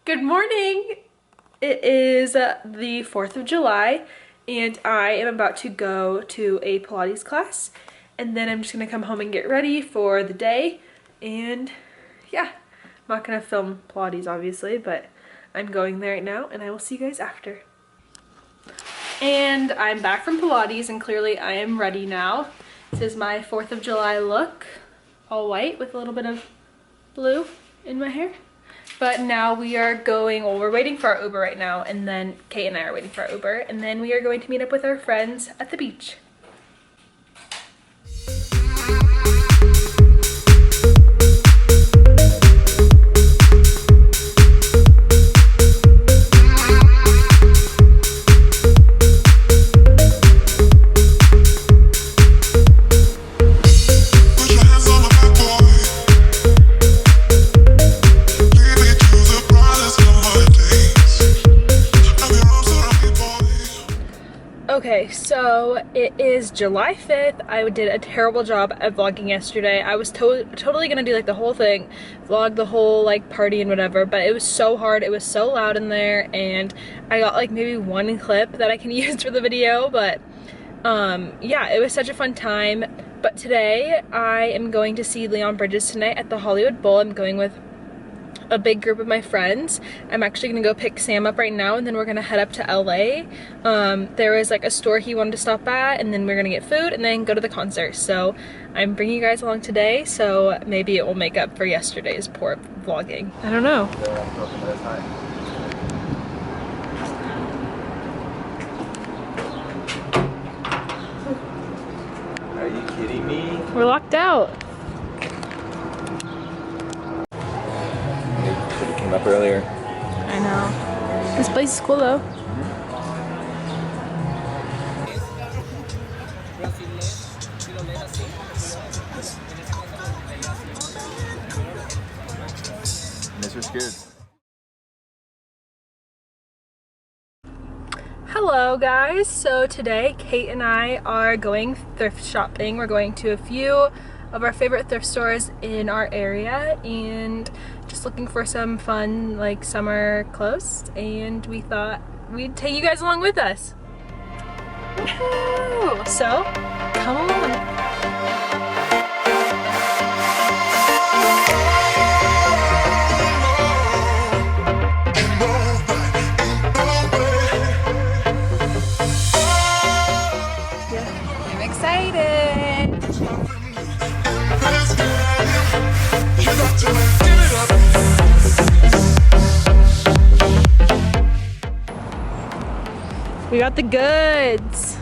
Good morning! It is the 4th of July and I am about to go to a Pilates class and then I'm just gonna come home and get ready for the day. And yeah, I'm not gonna film Pilates obviously, but I'm going there right now and I will see you guys after. And I'm back from Pilates and clearly I am ready now. This is my 4th of July look, all white with a little bit of blue in my hair. But now we are going, well, we're waiting for our Uber right now, and then Kate and I are waiting for our Uber, and then we are going to meet up with our friends at the beach. Okay, so it is July 5th. I did a terrible job at vlogging yesterday. I was totally gonna do like the whole thing, vlog the whole like party and whatever, but it was so hard. It was so loud in there and I got like maybe one clip that I can use for the video, but yeah, it was such a fun time. But today I am going to see Leon Bridges tonight at the Hollywood Bowl. I'm going with a big group of my friends. I'm actually gonna go pick Sam up right now and then we're gonna head up to LA. There was like a store he wanted to stop at and then we're gonna get food and then go to the concert. So I'm bringing you guys along today, so maybe it will make up for yesterday's poor vlogging. I don't know. Are you kidding me? We're locked out. Came up earlier. I know. This place is cool though. This was good. Hello guys, so today Kate and I are going thrift shopping. We're going to a few of our favorite thrift stores in our area and just looking for some fun like summer clothes, and we thought we'd take you guys along with us. Woohoo! So come along. We got the goods.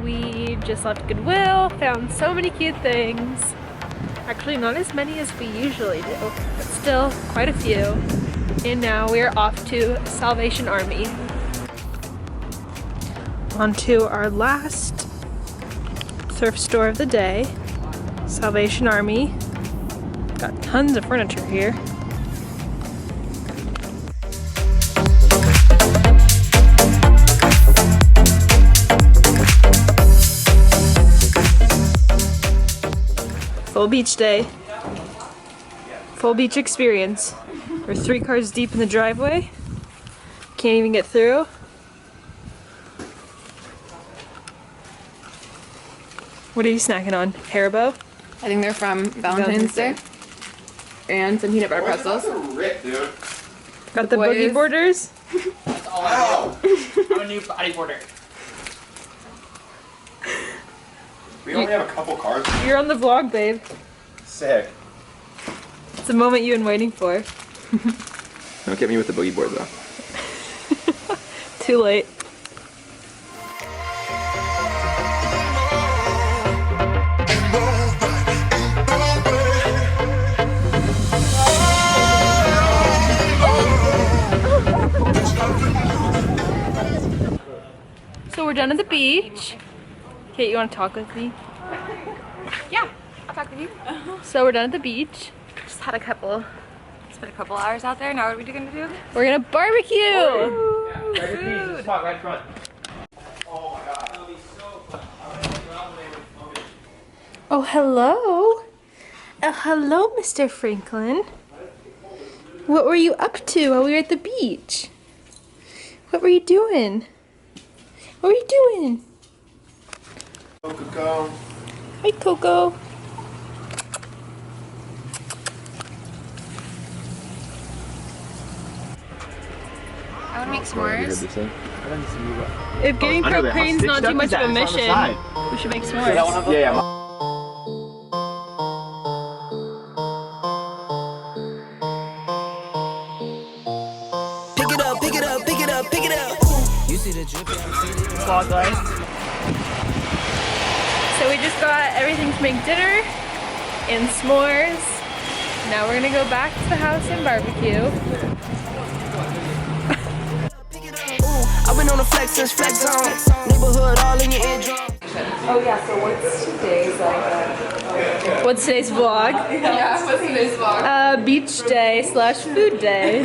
We just left Goodwill, found so many cute things. Actually, not as many as we usually do, but still quite a few. And now we're off to Salvation Army. On to our last thrift store of the day, Salvation Army. Got tons of furniture here. Full beach day. Full beach experience. We're 3 cars deep in the driveway. Can't even get through. What are you snacking on? Haribo? I think they're from Valentine's Day. And some peanut butter pretzels. Rip, dude. Got the boogie boarders. That's all I do. I'm a new bodyboarder. We only have a couple cars. You're on the vlog, babe. Sick. It's the moment you've been waiting for. Don't get me with the boogie board though. Too late. So we're done at the beach. Kate, you want to talk with me? Yeah, I'll talk with you. So we're done at the beach. Just had spent a couple hours out there. Now what are we gonna do? We're gonna barbecue! Food. Spot right in front. Oh my god. Oh, hello. Oh, hello, Mr. Franklin. What were you up to while we were at the beach? What were you doing? What were you doing? Coco. Hi, Coco. I want to make s'mores. If getting I know that. How propane's not stitched too up is much of a that? It's on the mission, side. we should make Yeah, s'mores. yeah. Pick it up, pick it up, pick it up, pick it up. You see the drip, Vlog life. So we just got everything to make dinner and s'mores. Now we're gonna go back to the house and barbecue. I've been on the flex since flex zone. Neighborhood all in your eardrum. Oh yeah, so what's today's like? What's today's vlog? Yeah, what's today's vlog? Beach day / food day.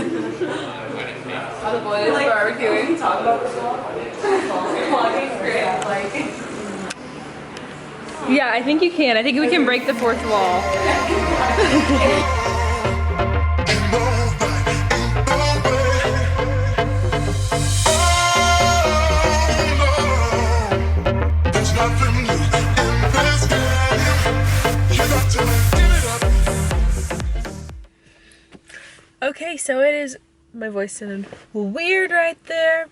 The boys barbecuing. Talk about this vlogging great. Like. Yeah, I think you can. I think we can break the fourth wall. Okay, so it is, my voice sounded weird right there.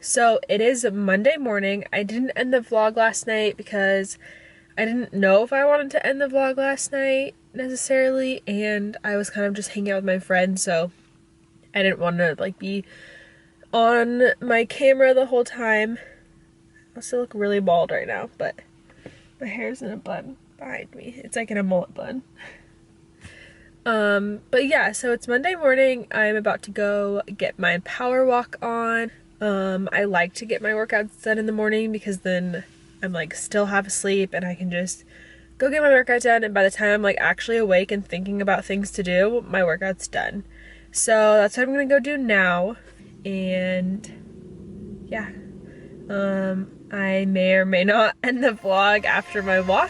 So it is Monday morning. I didn't end the vlog last night because I didn't know if I wanted to end the vlog last night necessarily, and I was kind of just hanging out with my friends, so I didn't want to like be on my camera the whole time. I still look really bald right now, but my hair's in a bun behind me. It's like in a mullet bun. But yeah, so it's Monday morning. I'm about to go get my power walk on. I like to get my workouts done in the morning because then I'm like still half asleep and I can just go get my workout done, and by the time I'm like actually awake and thinking about things to do, my workout's done. So that's what I'm gonna go do now. And yeah, I may or may not end the vlog after my walk.